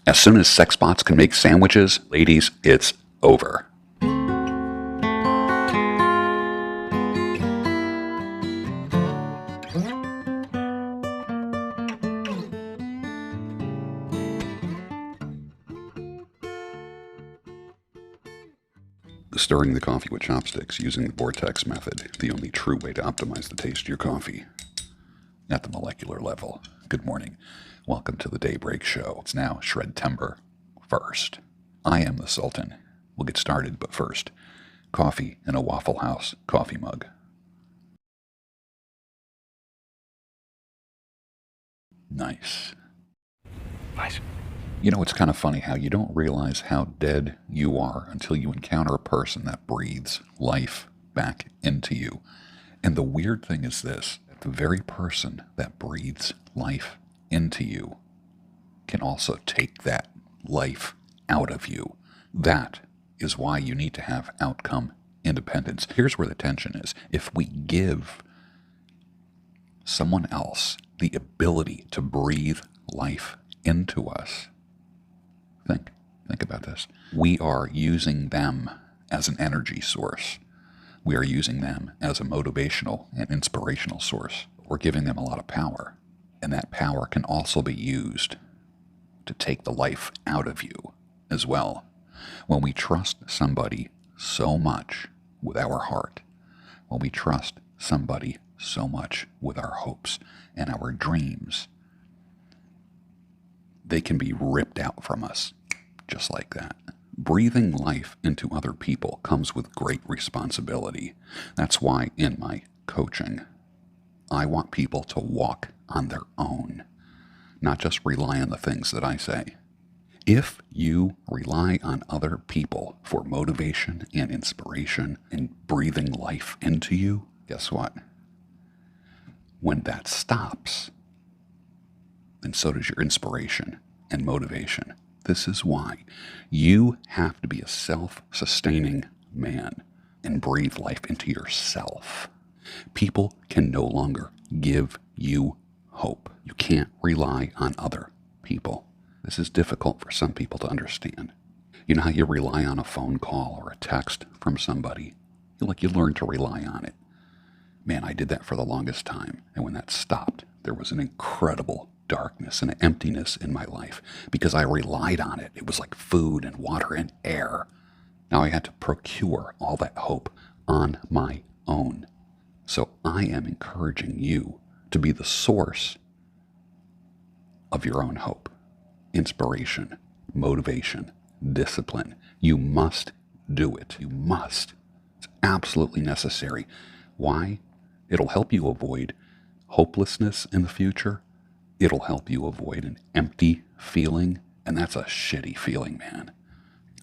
As soon as sex bots can make sandwiches, ladies, it's over. Stirring the coffee with chopsticks using the Vortex method, the only true way to optimize the taste of your coffee at the molecular level. Good morning. Welcome to the Daybreak Show. It's now Shredtember 1st. I am the Sultan. We'll get started, but first, coffee in a Waffle House coffee mug. Nice. Nice. You know, it's kind of funny how you don't realize how dead you are until you encounter a person that breathes life back into you. And the weird thing is this, the very person that breathes life into you can also take that life out of you. That is why you need to have outcome independence. Here's where the tension is. If we give someone else the ability to breathe life into us, think about this. We are using them as an energy source. We are using them as a motivational and inspirational source. We're giving them a lot of power. And that power can also be used to take the life out of you as well. When we trust somebody so much with our heart, when we trust somebody so much with our hopes and our dreams, they can be ripped out from us just like that. Breathing life into other people comes with great responsibility. That's why in my coaching, I want people to walk on their own, not just rely on the things that I say. If you rely on other people for motivation and inspiration and breathing life into you, guess what? When that stops, then so does your inspiration and motivation. This is why you have to be a self-sustaining man and breathe life into yourself. People can no longer give you hope. You can't rely on other people. This is difficult for some people to understand. You know how you rely on a phone call or a text from somebody? You learn to rely on it. Man, I did that for the longest time. And when that stopped, there was an incredible darkness and emptiness in my life because I relied on it. It was like food and water and air. Now I had to procure all that hope on my own. So I am encouraging you to be the source of your own hope, inspiration, motivation, discipline. You must do it. You must. It's absolutely necessary. Why? It'll help you avoid hopelessness in the future. It'll help you avoid an empty feeling, and that's a shitty feeling, man.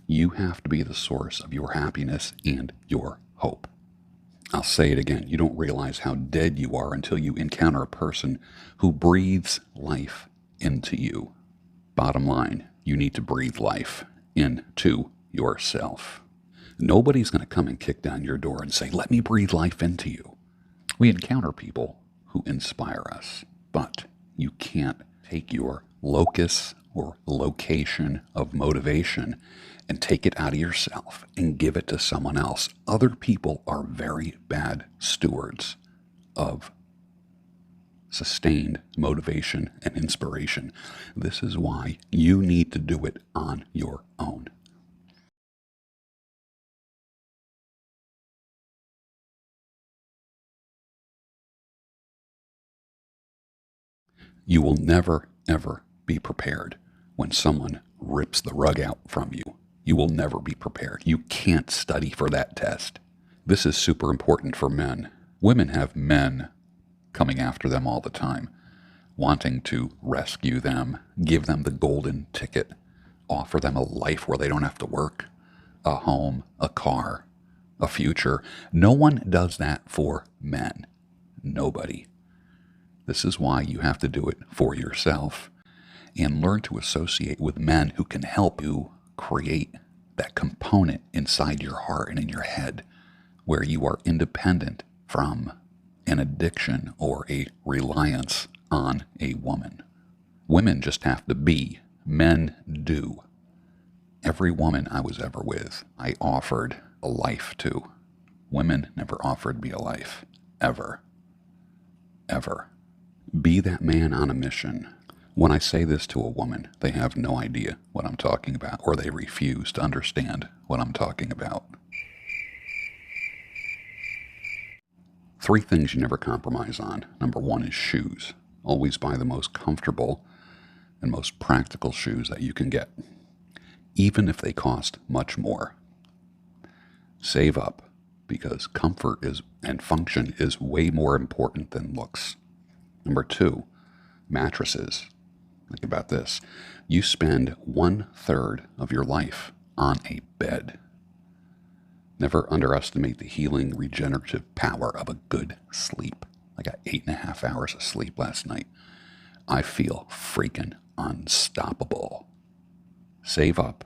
You have to be the source of your happiness and your hope. I'll say it again. You don't realize how dead you are until you encounter a person who breathes life into you. Bottom line, you need to breathe life into yourself. Nobody's going to come and kick down your door and say, let me breathe life into you. We encounter people who inspire us, but you can't take your locus or location of motivation and take it out of yourself and give it to someone else. Other people are very bad stewards of sustained motivation and inspiration. This is why you need to do it on your own. You will never, ever be prepared when someone rips the rug out from you. You will never be prepared. You can't study for that test. This is super important for men. Women have men coming after them all the time, wanting to rescue them, give them the golden ticket, offer them a life where they don't have to work, a home, a car, a future. No one does that for men. Nobody. This is why you have to do it for yourself and learn to associate with men who can help you create that component inside your heart and in your head where you are independent from an addiction or a reliance on a woman. Women just have to be Men do. Every woman I was ever with, I offered a life to. Women never offered me a life. Ever. Ever. Be that man on a mission. When I say this to a woman, they have no idea what I'm talking about, or they refuse to understand what I'm talking about. 3 things you never compromise on. Number 1 is shoes. Always buy the most comfortable and most practical shoes that you can get, even if they cost much more. Save up, because comfort and function is way more important than looks. Number 2, mattresses. Think about this. You spend 1/3 of your life on a bed. Never underestimate the healing, regenerative power of a good sleep. I got 8.5 hours of sleep last night. I feel freaking unstoppable. Save up.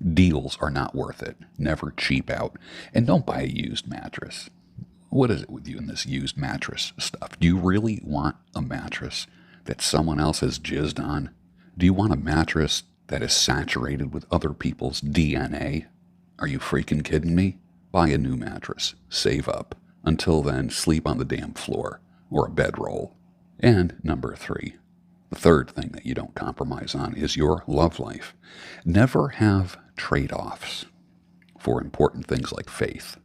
Deals are not worth it. Never cheap out. And don't buy a used mattress. What is it with you and this used mattress stuff? Do you really want a mattress that someone else has jizzed on? Do you want a mattress that is saturated with other people's DNA? Are you freaking kidding me? Buy a new mattress. Save up. Until then, sleep on the damn floor or a bedroll. And number 3, the third thing that you don't compromise on is your love life. Never have trade-offs for important things like faith.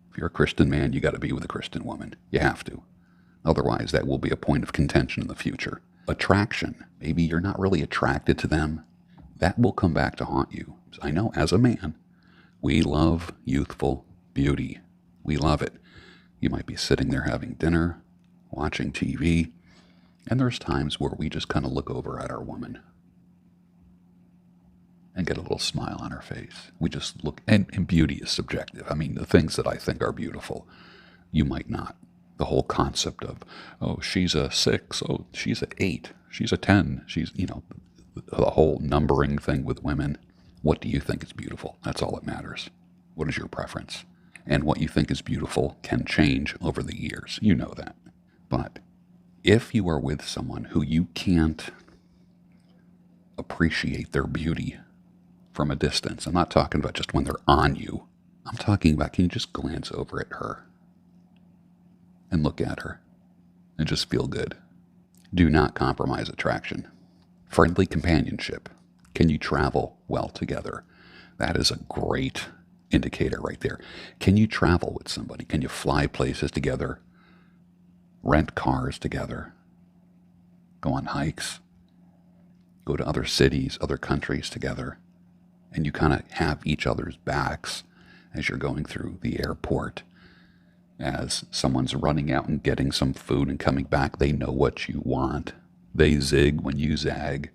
If you're a Christian man, you got to be with a Christian woman. You have to. Otherwise, that will be a point of contention in the future. Attraction. Maybe you're not really attracted to them. That will come back to haunt you. I know as a man, we love youthful beauty. We love it. You might be sitting there having dinner, watching TV, and there's times where we just kind of look over at our woman and get a little smile on our face. We just look, and beauty is subjective. I mean, the things that I think are beautiful, you might not. The whole concept of, oh, she's a 6, oh, she's a 8, she's a 10, she's, the whole numbering thing with women. What do you think is beautiful? That's all that matters. What is your preference? And what you think is beautiful can change over the years. You know that. But if you are with someone who you can't appreciate their beauty from a distance, I'm not talking about just when they're on you. I'm talking about, can you just glance over at her and look at her and just feel good? Do not compromise attraction. Friendly companionship. Can you travel well together? That is a great indicator right there. Can you travel with somebody? Can you fly places together? Rent cars together? Go on hikes? Go to other cities, other countries together? And you kind of have each other's backs as you're going through the airport. As someone's running out and getting some food and coming back, they know what you want. They zig when you zag.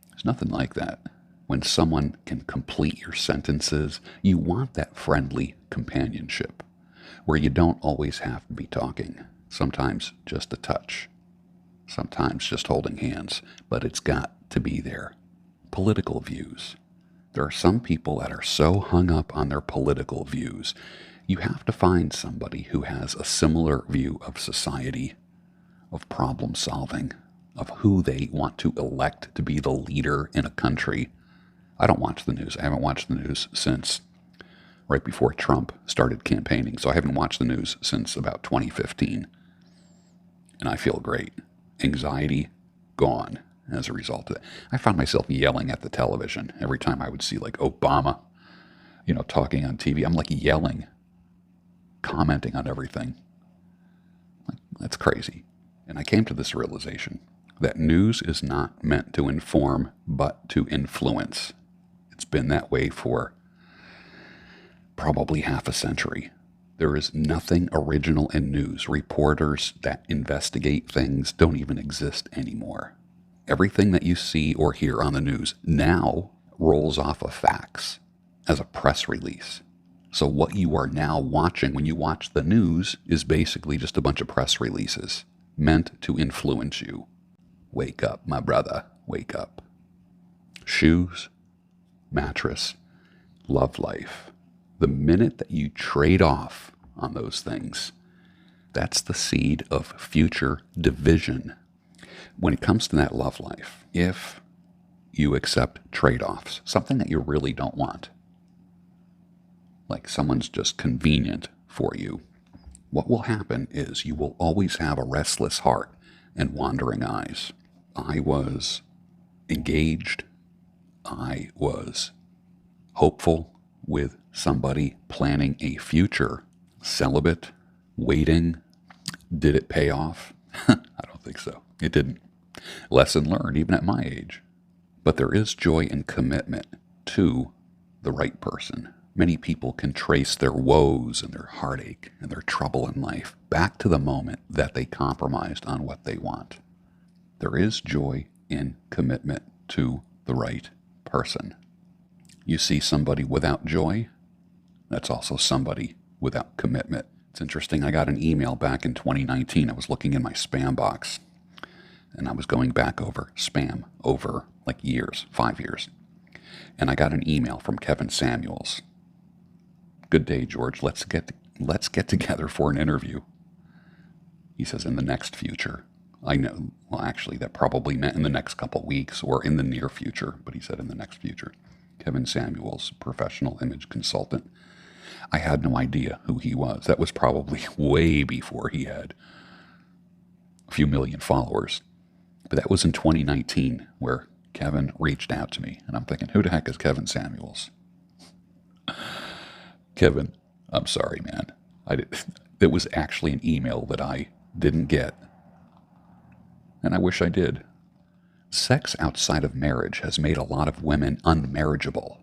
There's nothing like that. When someone can complete your sentences, you want that friendly companionship where you don't always have to be talking. Sometimes just a touch. Sometimes just holding hands. But it's got to be there. Political views. There are some people that are so hung up on their political views. You have to find somebody who has a similar view of society, of problem solving, of who they want to elect to be the leader in a country. I don't watch the news. I haven't watched the news since right before Trump started campaigning. So I haven't watched the news since about 2015. And I feel great. Anxiety gone as a result of that. I found myself yelling at the television every time I would see like Obama, talking on TV. I'm like yelling, commenting on everything. Like, that's crazy. And I came to this realization that news is not meant to inform, but to influence. It's been that way for probably half a century. There is nothing original in news. Reporters that investigate things don't even exist anymore. Everything that you see or hear on the news now rolls off of facts as a press release. So what you are now watching when you watch the news is basically just a bunch of press releases meant to influence you. Wake up, my brother, wake up. Shoes, mattress, love life. The minute that you trade off on those things, that's the seed of future division. When it comes to that love life, if you accept trade-offs, something that you really don't want. Like someone's just convenient for you. What will happen is you will always have a restless heart and wandering eyes. I was engaged. I was hopeful with somebody, planning a future, celibate, waiting. Did it pay off? I don't think so. It didn't. Lesson learned, even at my age. But there is joy and commitment to the right person. Many people can trace their woes and their heartache and their trouble in life back to the moment that they compromised on what they want. There is joy in commitment to the right person. You see somebody without joy, that's also somebody without commitment. It's interesting, I got an email back in 2019. I was looking in my spam box, and I was going back over spam over like years, 5 years. And I got an email from Kevin Samuels. Good day, George. Let's get together for an interview. He says, in the next future. I know, well, actually, that probably meant in the next couple weeks or in the near future, but he said in the next future. Kevin Samuels, professional image consultant. I had no idea who he was. That was probably way before he had a few million followers. But that was in 2019 where Kevin reached out to me. And I'm thinking, who the heck is Kevin Samuels? Kevin, I'm sorry, man. It was actually an email that I didn't get. And I wish I did. Sex outside of marriage has made a lot of women unmarriageable.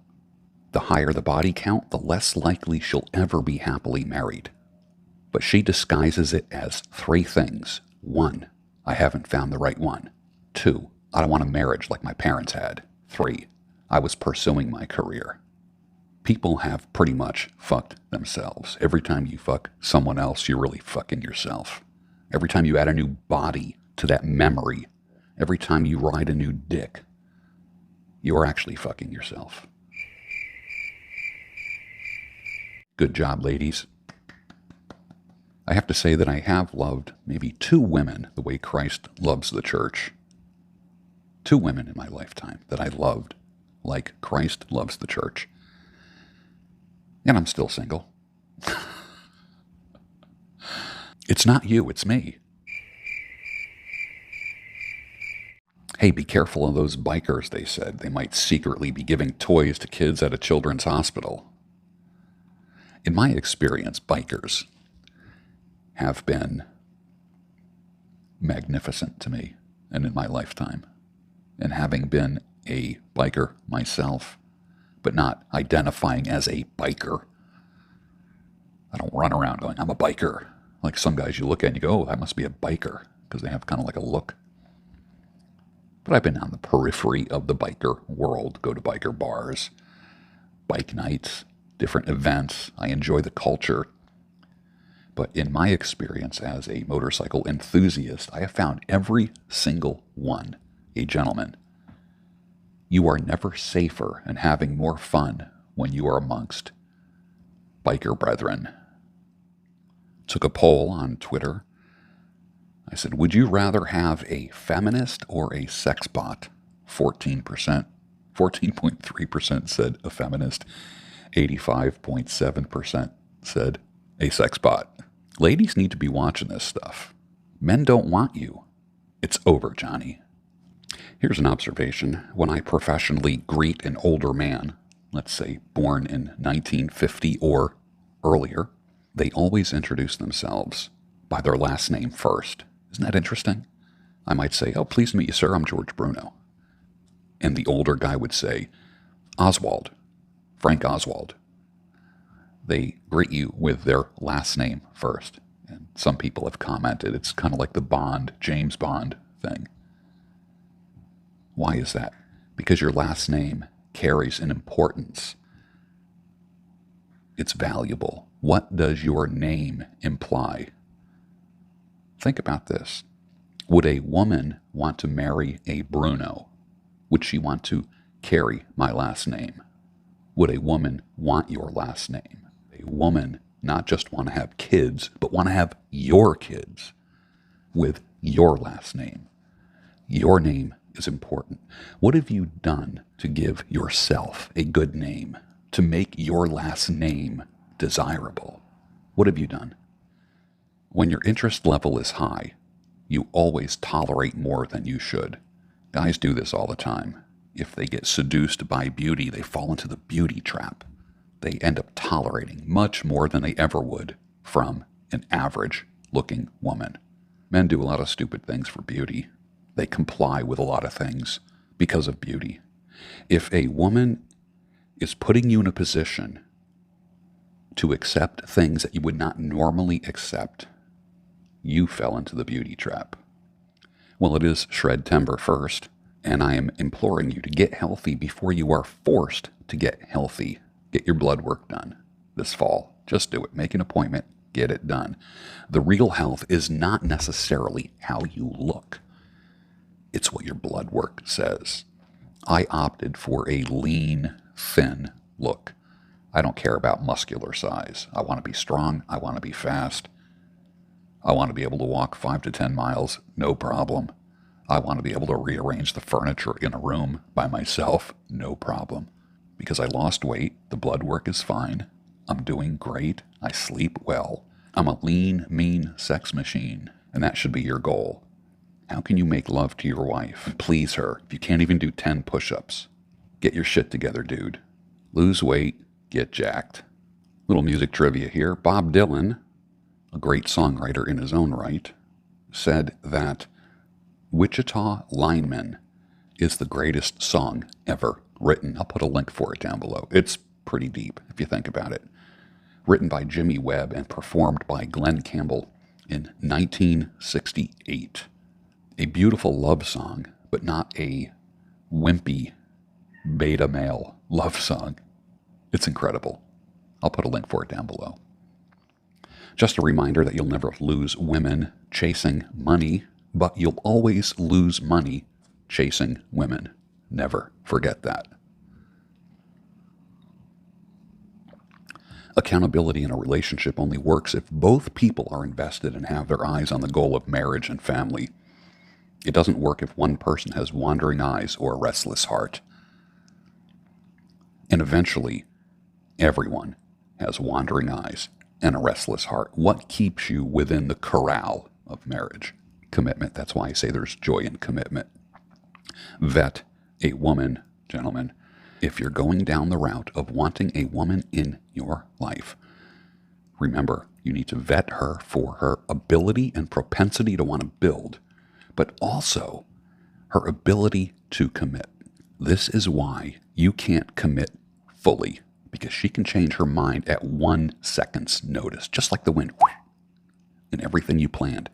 The higher the body count, the less likely she'll ever be happily married. But she disguises it as 3 things. 1, I haven't found the right one. 2, I don't want a marriage like my parents had. 3, I was pursuing my career. People have pretty much fucked themselves. Every time you fuck someone else, you're really fucking yourself. Every time you add a new body to that memory, every time you ride a new dick, you're actually fucking yourself. Good job, ladies. I have to say that I have loved maybe 2 women the way Christ loves the church. 2 women in my lifetime that I loved like Christ loves the church. And I'm still single. It's not you, it's me. Hey, be careful of those bikers, they said. They might secretly be giving toys to kids at a children's hospital. In my experience, bikers have been magnificent to me and in my lifetime. And having been a biker myself, but not identifying as a biker. I don't run around going, I'm a biker. Like some guys you look at and you go, oh, that must be a biker, because they have kind of like a look. But I've been on the periphery of the biker world, go to biker bars, bike nights, different events. I enjoy the culture. But in my experience as a motorcycle enthusiast, I have found every single one a gentleman. You are never safer and having more fun when you are amongst biker brethren. Took a poll on Twitter. I said, would you rather have a feminist or a sex bot? 14%. 14.3% said a feminist. 85.7% said a sex bot. Ladies need to be watching this stuff. Men don't want you. It's over, Johnny. Here's an observation. When I professionally greet an older man, let's say born in 1950 or earlier, they always introduce themselves by their last name first. Isn't that interesting? I might say, oh, pleased to meet you, sir. I'm George Bruno. And the older guy would say, Oswald, Frank Oswald. They greet you with their last name first. And some people have commented it's kind of like the Bond, James Bond thing. Why is that? Because your last name carries an importance. It's valuable. What does your name imply? Think about this. Would a woman want to marry a Bruno? Would she want to carry my last name? Would a woman want your last name? A woman not just want to have kids, but want to have your kids with your last name. Your name is important. What have you done to give yourself a good name, to make your last name desirable? What have you done? When your interest level is high, you always tolerate more than you should. Guys do this all the time. If they get seduced by beauty, they fall into the beauty trap. They end up tolerating much more than they ever would from an average-looking woman. Men do a lot of stupid things for beauty. They comply with a lot of things because of beauty. If a woman is putting you in a position to accept things that you would not normally accept, you fell into the beauty trap. Well, it is Shred Timber first, and I am imploring you to get healthy before you are forced to get healthy. Get your blood work done this fall. Just do it. Make an appointment. Get it done. The real health is not necessarily how you look. It's what your blood work says. I opted for a lean, thin look. I don't care about muscular size. I want to be strong. I want to be fast. I want to be able to walk 5 to 10 miles, no problem. I want to be able to rearrange the furniture in a room by myself, no problem. Because I lost weight, the blood work is fine. I'm doing great. I sleep well. I'm a lean, mean sex machine, and that should be your goal. How can you make love to your wife and please her if you can't even do 10 push-ups? Get your shit together, dude. Lose weight, get jacked. Little music trivia here. Bob Dylan, a great songwriter in his own right, said that Wichita Lineman is the greatest song ever written. I'll put a link for it down below. It's pretty deep if you think about it. Written by Jimmy Webb and performed by Glenn Campbell in 1968. A beautiful love song, but not a wimpy beta male love song. It's incredible. I'll put a link for it down below. Just a reminder that you'll never lose women chasing money, but you'll always lose money chasing women. Never forget that. Accountability in a relationship only works if both people are invested and have their eyes on the goal of marriage and family. It doesn't work if one person has wandering eyes or a restless heart. And eventually, everyone has wandering eyes and a restless heart. What keeps you within the corral of marriage? Commitment. That's why I say there's joy in commitment. Vet a woman, gentlemen. If you're going down the route of wanting a woman in your life, remember, you need to vet her for her ability and propensity to want to build, but also her ability to commit. This is why you can't commit fully, because she can change her mind at 1 second's notice, just like the wind, and everything you planned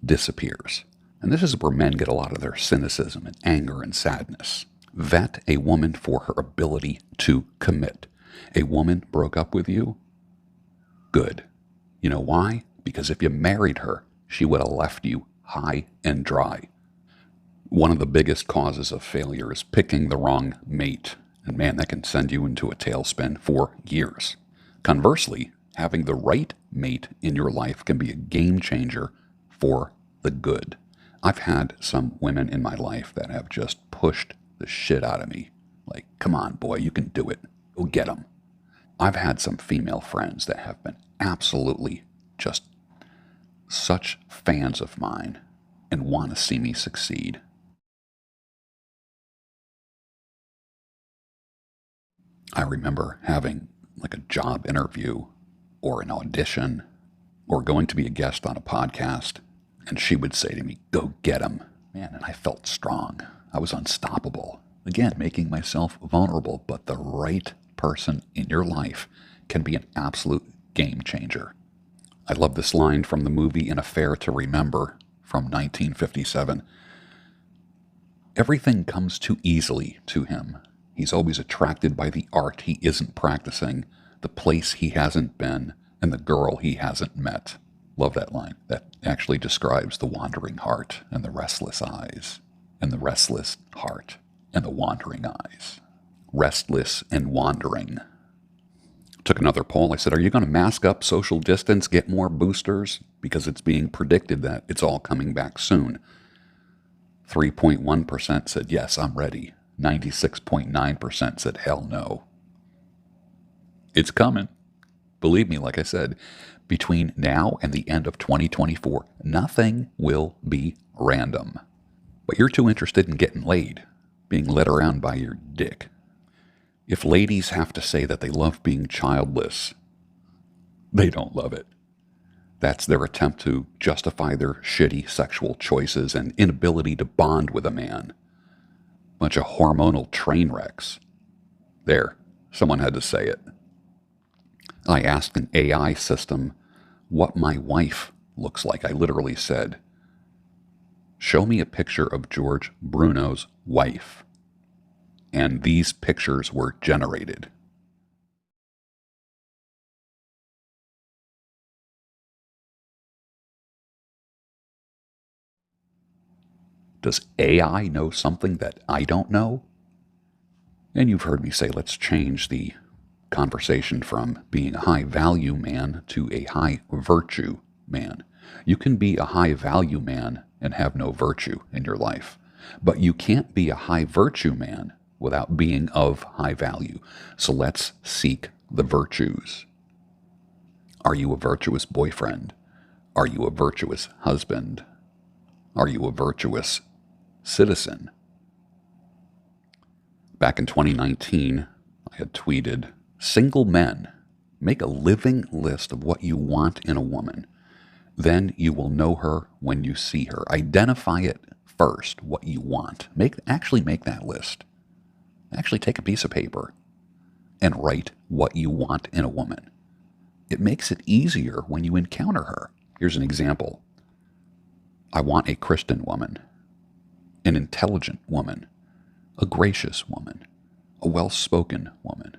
disappears. And this is where men get a lot of their cynicism and anger and sadness. Vet a woman for her ability to commit. A woman broke up with you? Good. You know why? Because if you married her, she would have left you high and dry. One of the biggest causes of failure is picking the wrong mate. And man, that can send you into a tailspin for years. Conversely, having the right mate in your life can be a game changer for the good. I've had some women in my life that have just pushed the shit out of me. Like, come on, boy, you can do it. Go get them. I've had some female friends that have been absolutely just such fans of mine and want to see me succeed. I remember having like a job interview or an audition or going to be a guest on a podcast, and she would say to me, go get him. Man, and I felt strong. I was unstoppable. Again, making myself vulnerable, but the right person in your life can be an absolute game changer. I love this line from the movie An Affair to Remember from 1957. Everything comes too easily to him. He's always attracted by the art he isn't practicing, the place he hasn't been, and the girl he hasn't met. Love that line. That actually describes the wandering heart and the restless eyes, and the restless heart and the wandering eyes. Restless and wandering. Took another poll. I said, are you going to mask up, social distance, get more boosters? Because it's being predicted that it's all coming back soon. 3.1% said, yes, I'm ready. 96.9% said, hell no. It's coming. Believe me, like I said, between now and the end of 2024, nothing will be random. But you're too interested in getting laid, being led around by your dick. If ladies have to say that they love being childless, they don't love it. That's their attempt to justify their shitty sexual choices and inability to bond with a man. Bunch of hormonal train wrecks. There, someone had to say it. I asked an AI system what my wife looks like. I literally said, show me a picture of George Bruno's wife. And these pictures were generated. Does AI know something that I don't know? And you've heard me say, let's change the conversation from being a high value man to a high virtue man. You can be a high value man and have no virtue in your life, but you can't be a high virtue man without being of high value. So let's seek the virtues. Are you a virtuous boyfriend? Are you a virtuous husband? Are you a virtuous citizen? Back in 2019, I had tweeted, single men, make a living list of what you want in a woman. Then you will know her when you see her. Identify it first, what you want. Actually make that list. Actually take a piece of paper and write what you want in a woman. It makes it easier when you encounter her. Here's an example. I want a Christian woman, an intelligent woman, a gracious woman, a well-spoken woman,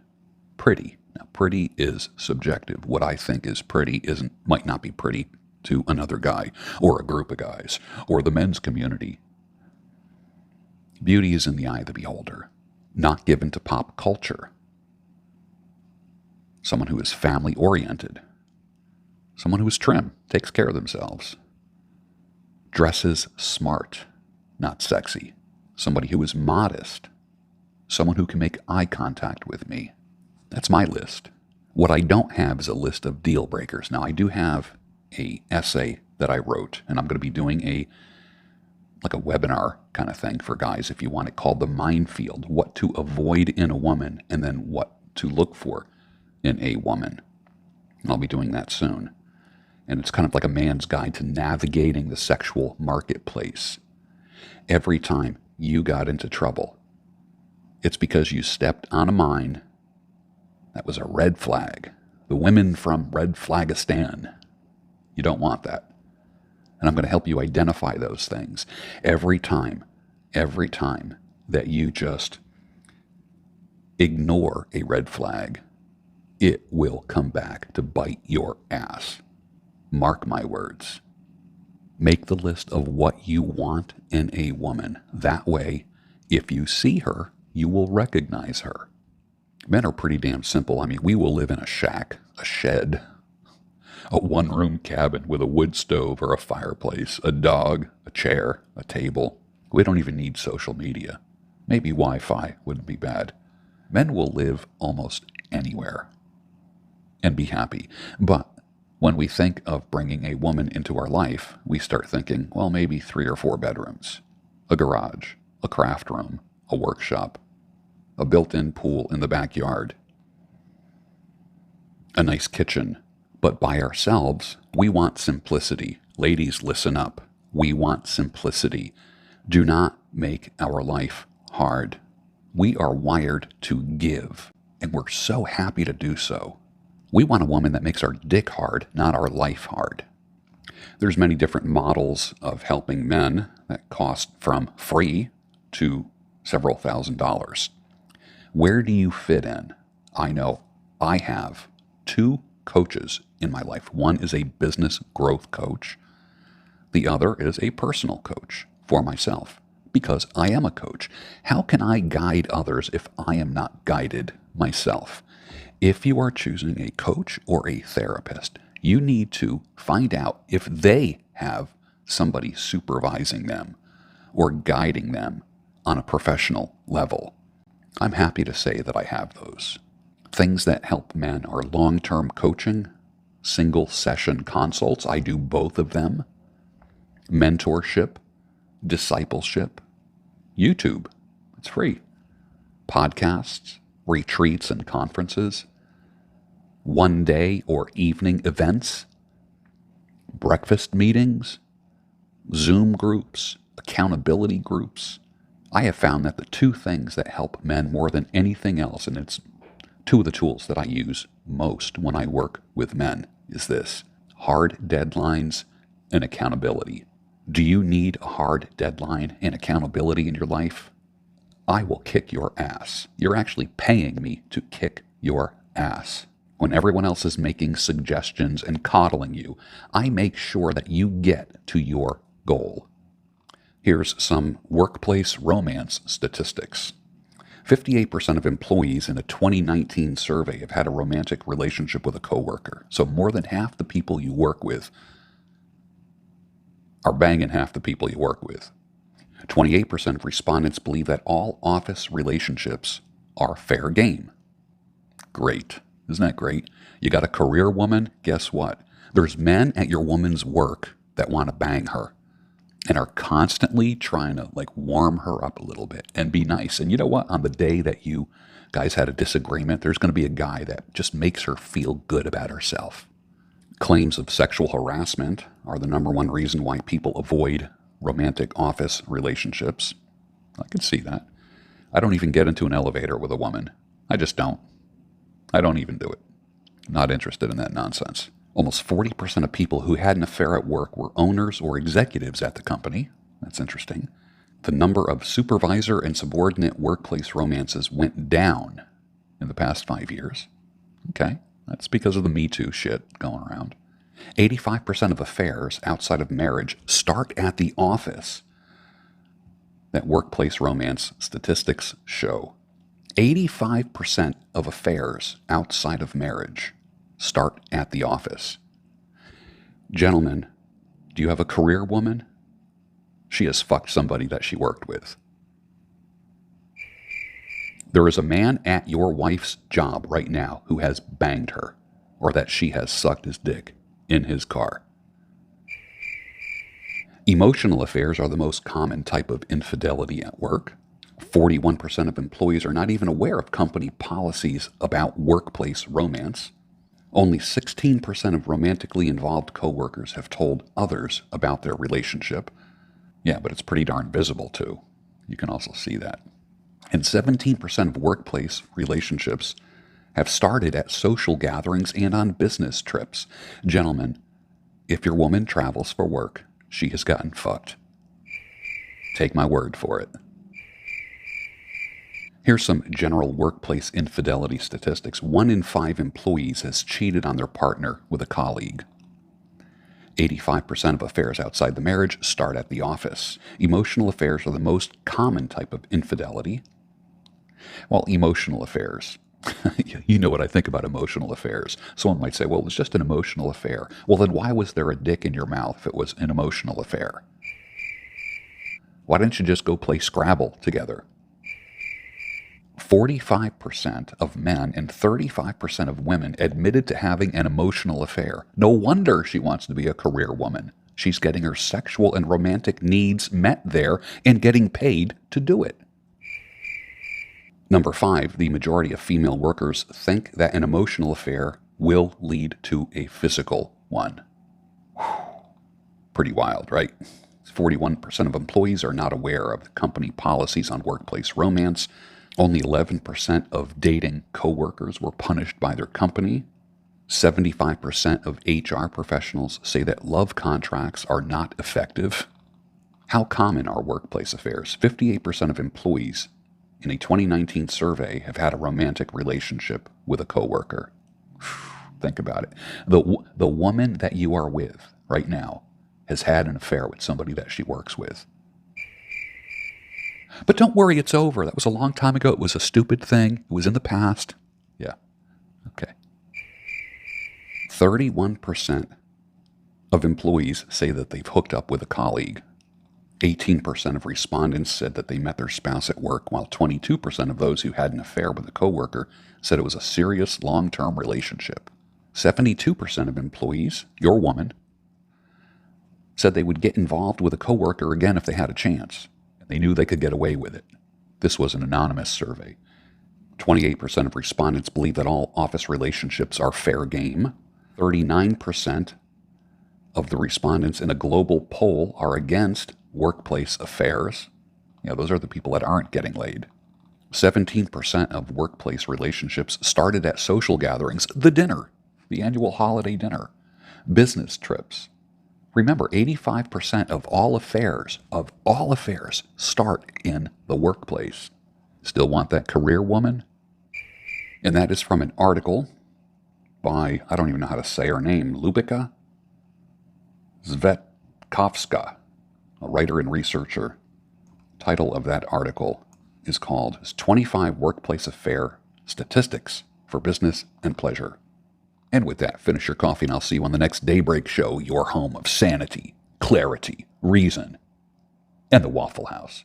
pretty. Now, pretty is subjective. What I think is pretty might not be pretty to another guy or a group of guys or the men's community. Beauty is in the eye of the beholder, not given to pop culture. Someone who is family-oriented, someone who is trim, takes care of themselves, dresses smart, not sexy, somebody who is modest, someone who can make eye contact with me. That's my list. What I don't have is a list of deal breakers. Now, I do have an essay that I wrote, and I'm going to be doing a webinar kind of thing for guys, if you want it, called The Minefield, what to avoid in a woman and then what to look for in a woman. And I'll be doing that soon. And it's kind of like a man's guide to navigating the sexual marketplace. Every time you got into trouble, it's because you stepped on a mine that was a red flag. The women from Red Flagistan. You don't want that. And I'm going to help you identify those things. Every time that you just ignore a red flag, it will come back to bite your ass. Mark my words. Make the list of what you want in a woman. That way, if you see her, you will recognize her. Men are pretty damn simple. I mean, we will live in a shack, a shed, a one-room cabin with a wood stove or a fireplace, a dog, a chair, a table. We don't even need social media. Maybe Wi-Fi wouldn't be bad. Men will live almost anywhere and be happy. But when we think of bringing a woman into our life, we start thinking, well, maybe 3 or 4 bedrooms, a garage, a craft room, a workshop, a built-in pool in the backyard, a nice kitchen. But by ourselves, we want simplicity. Ladies, listen up. We want simplicity. Do not make our life hard. We are wired to give, and we're so happy to do so. We want a woman that makes our dick hard, not our life hard. There's many different models of helping men that cost from free to several $1,000s. Where do you fit in? I know I have 2 coaches in my life. One is a business growth coach. The other is a personal coach for myself, because I am a coach. How can I guide others if I am not guided myself? If you are choosing a coach or a therapist, you need to find out if they have somebody supervising them. or guiding them on a professional level. I'm happy to say that I have those. Things that help men are long-term coaching, single session consults. I do both of them. Mentorship, discipleship, YouTube. It's free. Podcasts, retreats and conferences, one-day or evening events, breakfast meetings, Zoom groups, accountability groups. I have found that the two things that help men more than anything else, and it's two of the tools that I use most when I work with men, is this: hard deadlines and accountability. Do you need a hard deadline and accountability in your life? I will kick your ass. You're actually paying me to kick your ass. When everyone else is making suggestions and coddling you, I make sure that you get to your goal. Here's some workplace romance statistics. 58% of employees in a 2019 survey have had a romantic relationship with a coworker. So more than half the people you work with are banging half the people you work with. 28% of respondents believe that all office relationships are fair game. Great. Isn't that great? You got a career woman? Guess what? There's men at your woman's work that want to bang her and are constantly trying to warm her up a little bit and be nice. And you know what? On the day that you guys had a disagreement, there's going to be a guy that just makes her feel good about herself. Claims of sexual harassment are the number one reason why people avoid romantic office relationships. I can see that. I don't even get into an elevator with a woman. I just don't. I don't even do it. Not interested in that nonsense. Almost 40% of people who had an affair at work were owners or executives at the company. That's interesting. The number of supervisor and subordinate workplace romances went down in the past 5 years. Okay, that's because of the Me Too shit going around. 85% of affairs outside of marriage start at the office. That workplace romance statistics show. 85% of affairs outside of marriage start at the office. Gentlemen, do you have a career woman? She has fucked somebody that she worked with. There is a man at your wife's job right now who has banged her, or that she has sucked his dick in his car. Emotional affairs are the most common type of infidelity at work. 41% of employees are not even aware of company policies about workplace romance. Only 16% of romantically involved coworkers have told others about their relationship. Yeah, but it's pretty darn visible too. You can also see that. And 17% of workplace relationships have started at social gatherings and on business trips. Gentlemen, if your woman travels for work, she has gotten fucked. Take my word for it. Here's some general workplace infidelity statistics. 1 in 5 employees has cheated on their partner with a colleague. 85% of affairs outside the marriage start at the office. Emotional affairs are the most common type of infidelity. Well, emotional affairs. You know what I think about emotional affairs. Someone might say, well, it was just an emotional affair. Well, then why was there a dick in your mouth if it was an emotional affair? Why didn't you just go play Scrabble together? 45% of men and 35% of women admitted to having an emotional affair. No wonder she wants to be a career woman. She's getting her sexual and romantic needs met there and getting paid to do it. Number 5, the majority of female workers think that an emotional affair will lead to a physical one. Pretty wild, right? 41% of employees are not aware of the company policies on workplace romance. Only 11% of dating coworkers were punished by their company. 75% of HR professionals say that love contracts are not effective. How common are workplace affairs? 58% of employees in a 2019 survey have had a romantic relationship with a coworker. Think about it. The woman that you are with right now has had an affair with somebody that she works with. But don't worry, it's over. That was a long time ago. It was a stupid thing. It was in the past. Yeah. Okay. 31% of employees say that they've hooked up with a colleague. 18% of respondents said that they met their spouse at work, while 22% of those who had an affair with a coworker said it was a serious long-term relationship. 72% of employees, your woman, said they would get involved with a coworker again if they had a chance, and they knew they could get away with it. This was an anonymous survey. 28% of respondents believe that all office relationships are fair game. 39% of the respondents in a global poll are against workplace affairs. Those are the people that aren't getting laid. 17% of workplace relationships started at social gatherings, the dinner, the annual holiday dinner, business trips. Remember, 85% of all affairs start in the workplace. Still want that career, woman? And that is from an article by, I don't even know how to say her name, Lubika Zvetkovska, a writer and researcher. Title of that article is called 25 Workplace Affair Statistics for Business and Pleasure. And with that, finish your coffee and I'll see you on the next Daybreak Show, your home of sanity, clarity, reason, and the Waffle House.